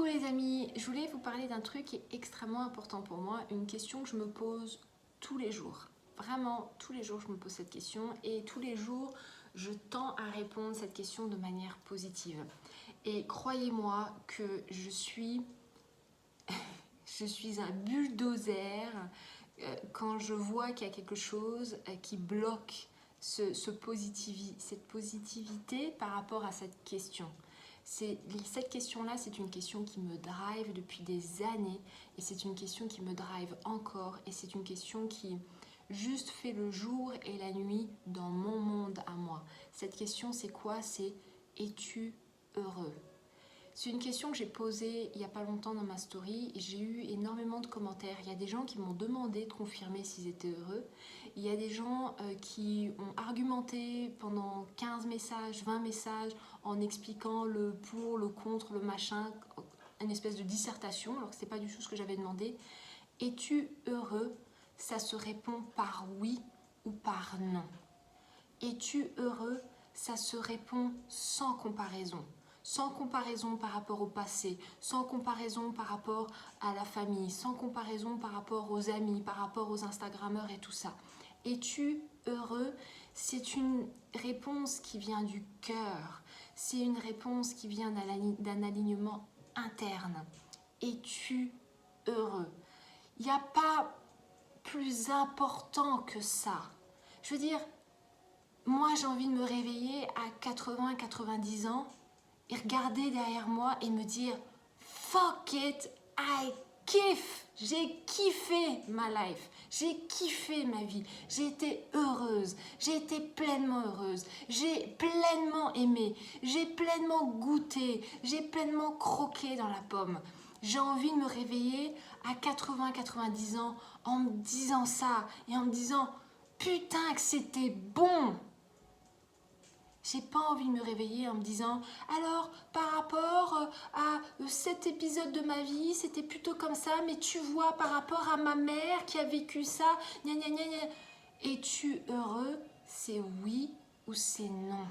les amis, je voulais vous parler d'un truc qui est extrêmement important pour moi, une question que je me pose tous les jours. Vraiment, tous les jours je me pose cette question et tous les jours je tends à répondre à cette question de manière positive. Et croyez-moi que je suis un bulldozer quand je vois qu'il y a quelque chose qui bloque cette positivité par rapport à cette question. Cette question-là, c'est une question qui me drive depuis des années et c'est une question qui me drive encore et c'est une question qui juste fait le jour et la nuit dans mon monde à moi. Cette question, c'est quoi? C'est es-tu heureux? C'est une question que j'ai posée il n'y a pas longtemps dans ma story et j'ai eu énormément de commentaires. Il y a des gens qui m'ont demandé de confirmer s'ils étaient heureux. Il y a des gens qui ont argumenté pendant 15 messages, 20 messages en expliquant le pour, le contre, le machin, une espèce de dissertation alors que ce n'est pas du tout ce que j'avais demandé. Es-tu heureux? Ça se répond par oui ou par non. Es-tu heureux? Ça se répond sans comparaison. Sans comparaison par rapport au passé, sans comparaison par rapport à la famille, sans comparaison par rapport aux amis, par rapport aux Instagrammeurs et tout ça. Es-tu heureux? C'est une réponse qui vient du cœur. C'est une réponse qui vient d'un alignement interne. Es-tu heureux? Il n'y a pas plus important que ça. Je veux dire, moi j'ai envie de me réveiller à 80-90 ans et regarder derrière moi et me dire fuck it, I kiffe, j'ai kiffé ma life, j'ai kiffé ma vie, j'ai été heureuse, j'ai été pleinement heureuse, j'ai pleinement aimé, j'ai pleinement goûté, j'ai pleinement croqué dans la pomme. J'ai envie de me réveiller à 80-90 ans en me disant ça et en me disant putain que c'était bon. J'ai pas envie de me réveiller en me disant alors par rapport à cet épisode de ma vie c'était plutôt comme ça mais tu vois par rapport à ma mère qui a vécu ça gna gna gna gna. Es-tu heureux? C'est oui ou c'est non.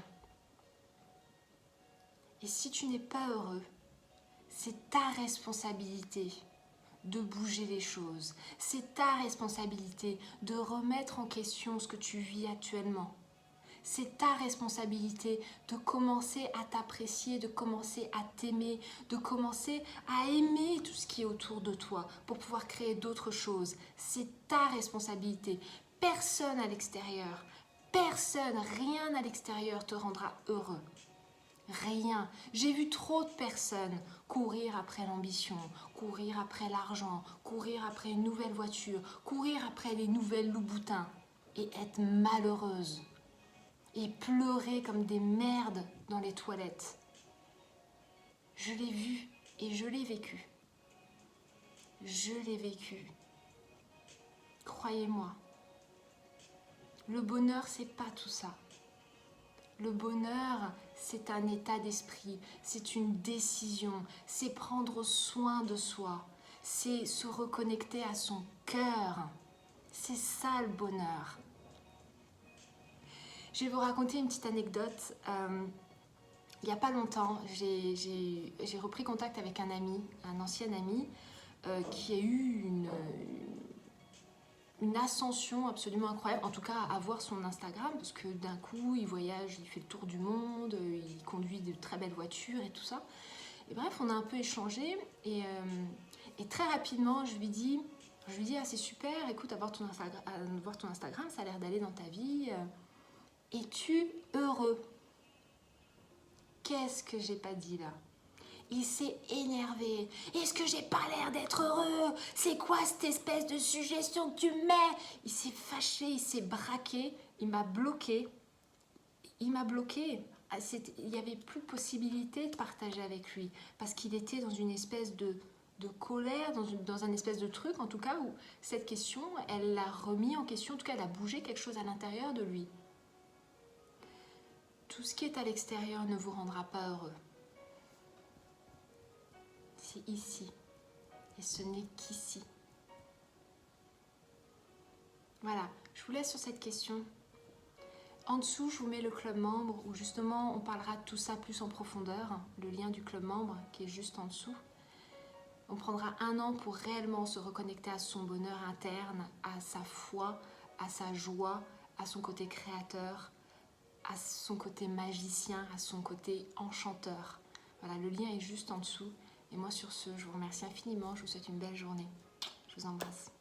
Et si tu n'es pas heureux, c'est ta responsabilité de bouger les choses. C'est ta responsabilité de remettre en question ce que tu vis actuellement. C'est ta responsabilité de commencer à t'apprécier, de commencer à t'aimer, de commencer à aimer tout ce qui est autour de toi pour pouvoir créer d'autres choses. C'est ta responsabilité. Personne à l'extérieur, personne, rien à l'extérieur te rendra heureux. Rien. J'ai vu trop de personnes courir après l'ambition, courir après l'argent, courir après une nouvelle voiture, courir après les nouvelles loups-boutins et être malheureuses. Et pleurer comme des merdes dans les toilettes. Je l'ai vu et je l'ai vécu. Je l'ai vécu. Croyez-moi. Le bonheur, c'est pas tout ça. Le bonheur, c'est un état d'esprit, c'est une décision, c'est prendre soin de soi, c'est se reconnecter à son cœur. C'est ça le bonheur. Je vais vous raconter une petite anecdote. Il n'y a pas longtemps, j'ai repris contact avec un ami, un ancien ami, qui a eu une ascension absolument incroyable, en tout cas à voir son Instagram, parce que d'un coup, il voyage, il fait le tour du monde, il conduit de très belles voitures et tout ça. Et bref, on a un peu échangé, et très rapidement, je lui dis ah c'est super, écoute, à voir ton Instagram, ça a l'air d'aller dans ta vie. Es-tu heureux? Qu'est-ce que j'ai pas dit là? Il s'est énervé. Est-ce que j'ai pas l'air d'être heureux? C'est quoi cette espèce de suggestion que tu mets? Il s'est fâché, il s'est braqué, il m'a bloqué. Il m'a bloqué. Il n'y avait plus possibilité de partager avec lui parce qu'il était dans une espèce de colère, dans un espèce de truc en tout cas où cette question, elle l'a remis en question, en tout cas elle a bougé quelque chose à l'intérieur de lui. Tout ce qui est à l'extérieur ne vous rendra pas heureux. C'est ici. Et ce n'est qu'ici. Voilà, je vous laisse sur cette question. En dessous, je vous mets le club membre où justement on parlera de tout ça plus en profondeur. Le lien du club membre qui est juste en dessous. On prendra 1 an pour réellement se reconnecter à son bonheur interne, à sa foi, à sa joie, à son côté créateur, à son côté magicien, à son côté enchanteur. Voilà, le lien est juste en dessous. Et moi sur ce, je vous remercie infiniment, je vous souhaite une belle journée. Je vous embrasse.